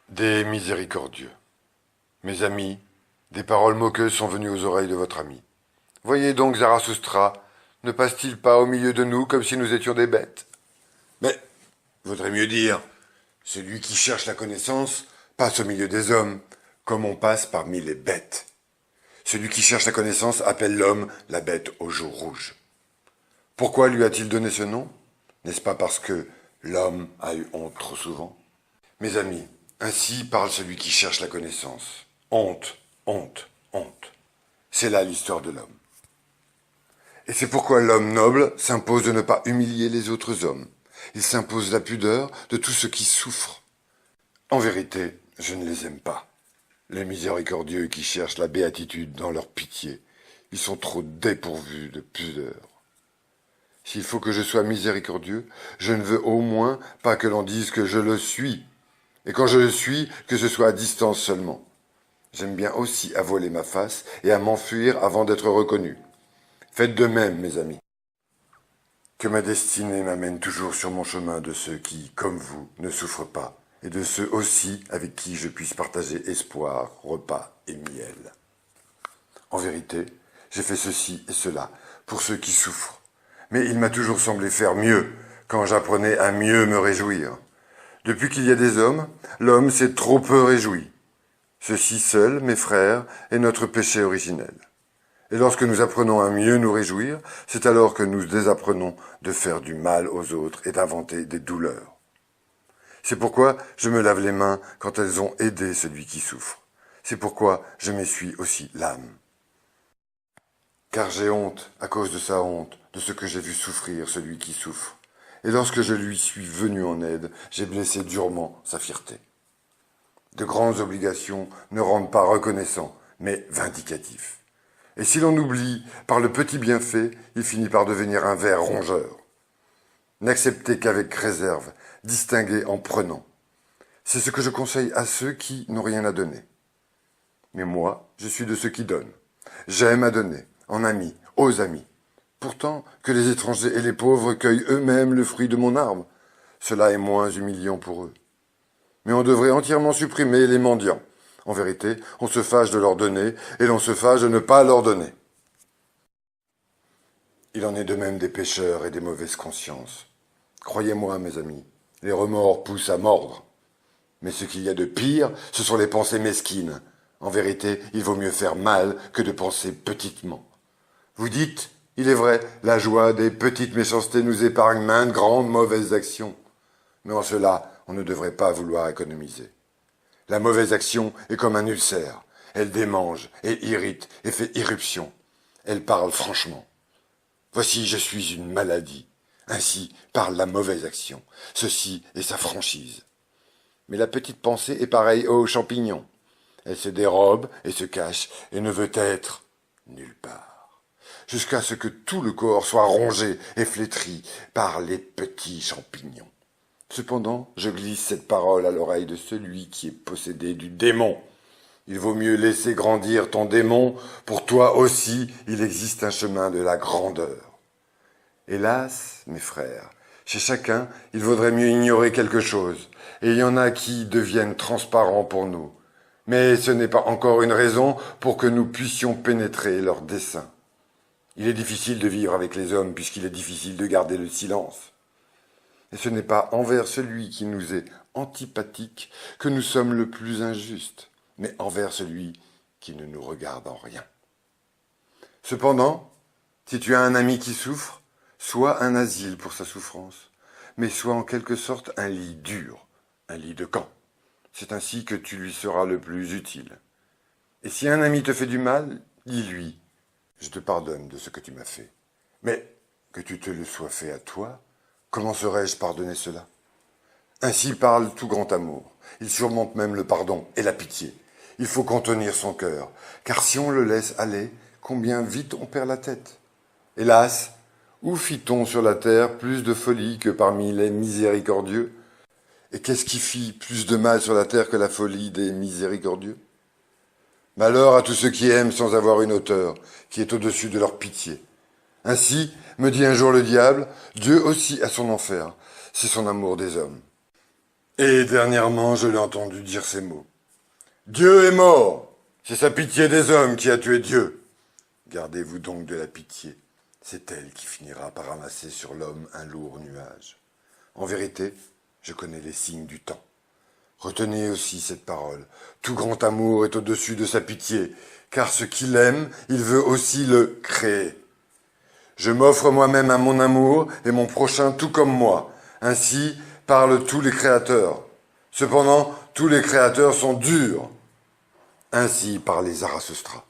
Des miséricordieux. Mes amis, des paroles moqueuses sont venues aux oreilles de votre ami. Voyez donc Zarathustra, ne passe-t-il pas au milieu de nous comme si nous étions des bêtes? Mais, vaudrait mieux dire, celui qui cherche la connaissance passe au milieu des hommes, comme on passe parmi les bêtes. Celui qui cherche la connaissance appelle l'homme la bête au jour rouge. Pourquoi lui a-t-il donné ce nom? N'est-ce pas parce que l'homme a eu honte trop souvent? Mes amis, ainsi parle celui qui cherche la connaissance. Honte, honte, honte. C'est là l'histoire de l'homme. Et c'est pourquoi l'homme noble s'impose de ne pas humilier les autres hommes. Il s'impose la pudeur de tout ce qui souffre. En vérité, je ne les aime pas. Les miséricordieux qui cherchent la béatitude dans leur pitié. Ils sont trop dépourvus de pudeur. S'il faut que je sois miséricordieux, je ne veux au moins pas que l'on dise que je le suis. Et quand je le suis, que ce soit à distance seulement. J'aime bien aussi à voiler ma face et à m'enfuir avant d'être reconnu. Faites de même, mes amis. Que ma destinée m'amène toujours sur mon chemin de ceux qui, comme vous, ne souffrent pas, et de ceux aussi avec qui je puisse partager espoir, repas et miel. En vérité, j'ai fait ceci et cela pour ceux qui souffrent, mais il m'a toujours semblé faire mieux quand j'apprenais à mieux me réjouir. Depuis qu'il y a des hommes, l'homme s'est trop peu réjoui. Ceci seul, mes frères, est notre péché originel. Et lorsque nous apprenons à mieux nous réjouir, c'est alors que nous désapprenons de faire du mal aux autres et d'inventer des douleurs. C'est pourquoi je me lave les mains quand elles ont aidé celui qui souffre. C'est pourquoi je m'essuie aussi l'âme. Car j'ai honte, à cause de sa honte, de ce que j'ai vu souffrir celui qui souffre. Et lorsque je lui suis venu en aide, j'ai blessé durement sa fierté. De grandes obligations ne rendent pas reconnaissants, mais vindicatifs. Et si l'on oublie par le petit bienfait, il finit par devenir un ver rongeur. N'acceptez qu'avec réserve, distinguez en prenant. C'est ce que je conseille à ceux qui n'ont rien à donner. Mais moi, je suis de ceux qui donnent. J'aime à donner, en amis, aux amis. Pourtant, que les étrangers et les pauvres cueillent eux-mêmes le fruit de mon arbre, cela est moins humiliant pour eux. Mais on devrait entièrement supprimer les mendiants. En vérité, on se fâche de leur donner, et l'on se fâche de ne pas leur donner. Il en est de même des pécheurs et des mauvaises consciences. Croyez-moi, mes amis, les remords poussent à mordre. Mais ce qu'il y a de pire, ce sont les pensées mesquines. En vérité, il vaut mieux faire mal que de penser petitement. Vous dites, il est vrai, la joie des petites méchancetés nous épargne maintes grandes mauvaises actions. Mais en cela, on ne devrait pas vouloir économiser. La mauvaise action est comme un ulcère. Elle démange et irrite et fait irruption. Elle parle franchement. Voici, je suis une maladie. Ainsi parle la mauvaise action. Ceci est sa franchise. Mais la petite pensée est pareille aux champignons. Elle se dérobe et se cache et ne veut être nulle part. Jusqu'à ce que tout le corps soit rongé et flétri par les petits champignons. Cependant, je glisse cette parole à l'oreille de celui qui est possédé du démon. Il vaut mieux laisser grandir ton démon, pour toi aussi il existe un chemin de la grandeur. Hélas, mes frères, chez chacun, il vaudrait mieux ignorer quelque chose, et il y en a qui deviennent transparents pour nous. Mais ce n'est pas encore une raison pour que nous puissions pénétrer leurs desseins. Il est difficile de vivre avec les hommes puisqu'il est difficile de garder le silence. Et ce n'est pas envers celui qui nous est antipathique que nous sommes le plus injustes, mais envers celui qui ne nous regarde en rien. Cependant, si tu as un ami qui souffre, sois un asile pour sa souffrance, mais sois en quelque sorte un lit dur, un lit de camp. C'est ainsi que tu lui seras le plus utile. Et si un ami te fait du mal, dis-lui, je te pardonne de ce que tu m'as fait. Mais que tu te le sois fait à toi, comment saurais-je pardonner cela? Ainsi parle tout grand amour. Il surmonte même le pardon et la pitié. Il faut contenir son cœur, car si on le laisse aller, combien vite on perd la tête. Hélas, où fit-on sur la terre plus de folie que parmi les miséricordieux? Et qu'est-ce qui fit plus de mal sur la terre que la folie des miséricordieux? Malheur à tous ceux qui aiment sans avoir une hauteur, qui est au-dessus de leur pitié. Ainsi, me dit un jour le diable, Dieu aussi a son enfer, c'est son amour des hommes. Et dernièrement, je l'ai entendu dire ces mots. Dieu est mort. C'est sa pitié des hommes qui a tué Dieu. Gardez-vous donc de la pitié. C'est elle qui finira par ramasser sur l'homme un lourd nuage. En vérité, je connais les signes du temps. Retenez aussi cette parole. Tout grand amour est au-dessus de sa pitié, car ce qu'il aime, il veut aussi le créer. Je m'offre moi-même à mon amour et mon prochain tout comme moi. Ainsi parlent tous les créateurs. Cependant, tous les créateurs sont durs. Ainsi parlait Zarathustra.